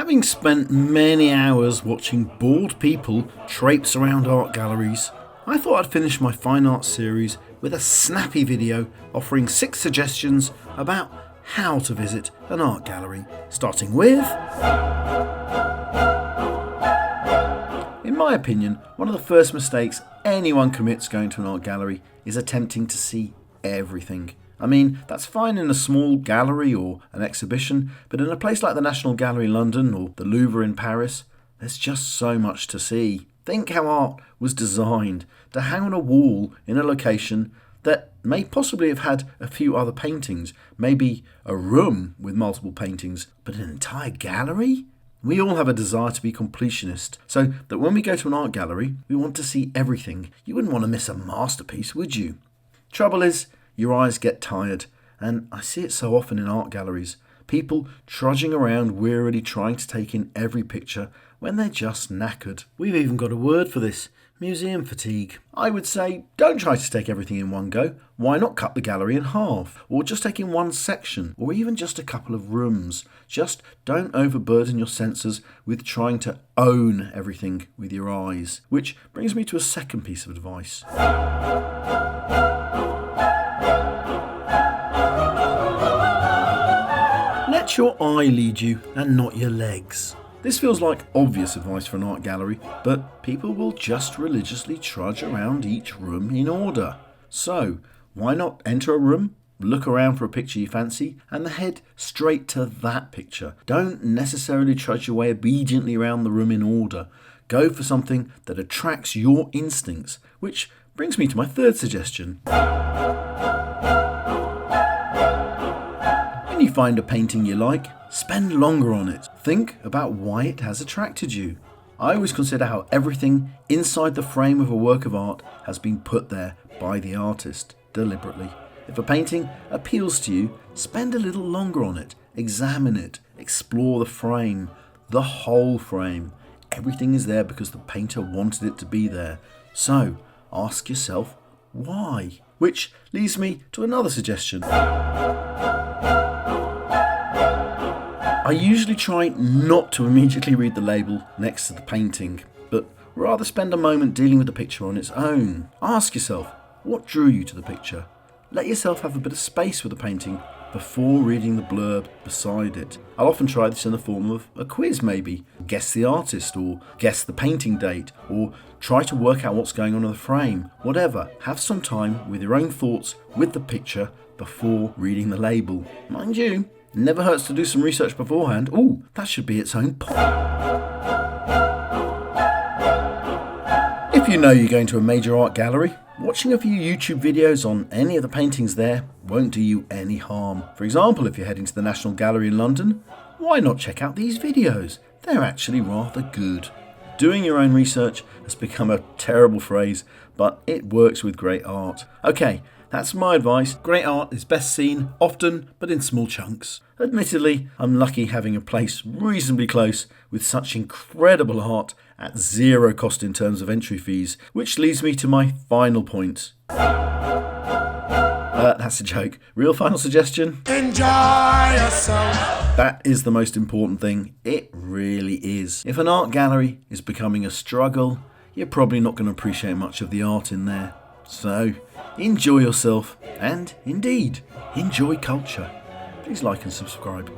Having spent many hours watching bored people traipse around art galleries, I thought I'd finish my fine art series with a snappy video offering 6 suggestions about how to visit an art gallery, starting with... In my opinion, one of the first mistakes anyone commits going to an art gallery is attempting to see everything. I mean, that's fine in a small gallery or an exhibition, but in a place like the National Gallery in London or the Louvre in Paris, there's just so much to see. Think how art was designed to hang on a wall in a location that may possibly have had a few other paintings, maybe a room with multiple paintings, but an entire gallery? We all have a desire to be completionist, so that when we go to an art gallery, we want to see everything. You wouldn't want to miss a masterpiece, would you? Trouble is, your eyes get tired, and I see it so often in art galleries. People trudging around wearily trying to take in every picture when they're just knackered. We've even got a word for this, museum fatigue. I would say, don't try to take everything in one go. Why not cut the gallery in half? Or just take in one section, or even just a couple of rooms. Just don't overburden your senses with trying to own everything with your eyes. Which brings me to a second piece of advice. Let your eye lead you and not your legs. This feels like obvious advice for an art gallery, but people will just religiously trudge around each room in order. So, why not enter a room, look around for a picture you fancy, and then head straight to that picture? Don't necessarily trudge your way obediently around the room in order. Go for something that attracts your instincts, which brings me to my third suggestion. When you find a painting you like, spend longer on it. Think about why it has attracted you. I always consider how everything inside the frame of a work of art has been put there by the artist, deliberately. If a painting appeals to you, spend a little longer on it. Examine it. Explore the frame. The whole frame. Everything is there because the painter wanted it to be there. So, ask yourself, why? Which leads me to another suggestion. I usually try not to immediately read the label next to the painting, but rather spend a moment dealing with the picture on its own. Ask yourself, what drew you to the picture? Let yourself have a bit of space with the painting before reading the blurb beside it. I'll often try this in the form of a quiz maybe. Guess the artist, or guess the painting date, or try to work out what's going on in the frame. Whatever, have some time with your own thoughts with the picture before reading the label. Mind you, never hurts to do some research beforehand. Ooh, that should be its own If you know you're going to a major art gallery, watching a few YouTube videos on any of the paintings there won't do you any harm. For example, if you're heading to the National Gallery in London, why not check out these videos? They're actually rather good. Doing your own research has become a terrible phrase, but it works with great art. Okay, that's my advice. Great art is best seen often, but in small chunks. Admittedly, I'm lucky having a place reasonably close with such incredible art at zero cost in terms of entry fees, which leads me to my final point. That's a joke. Real final suggestion? Enjoy yourself. That is the most important thing. It really is. If an art gallery is becoming a struggle, you're probably not going to appreciate much of the art in there. So, enjoy yourself and, indeed, enjoy culture. Please like and subscribe.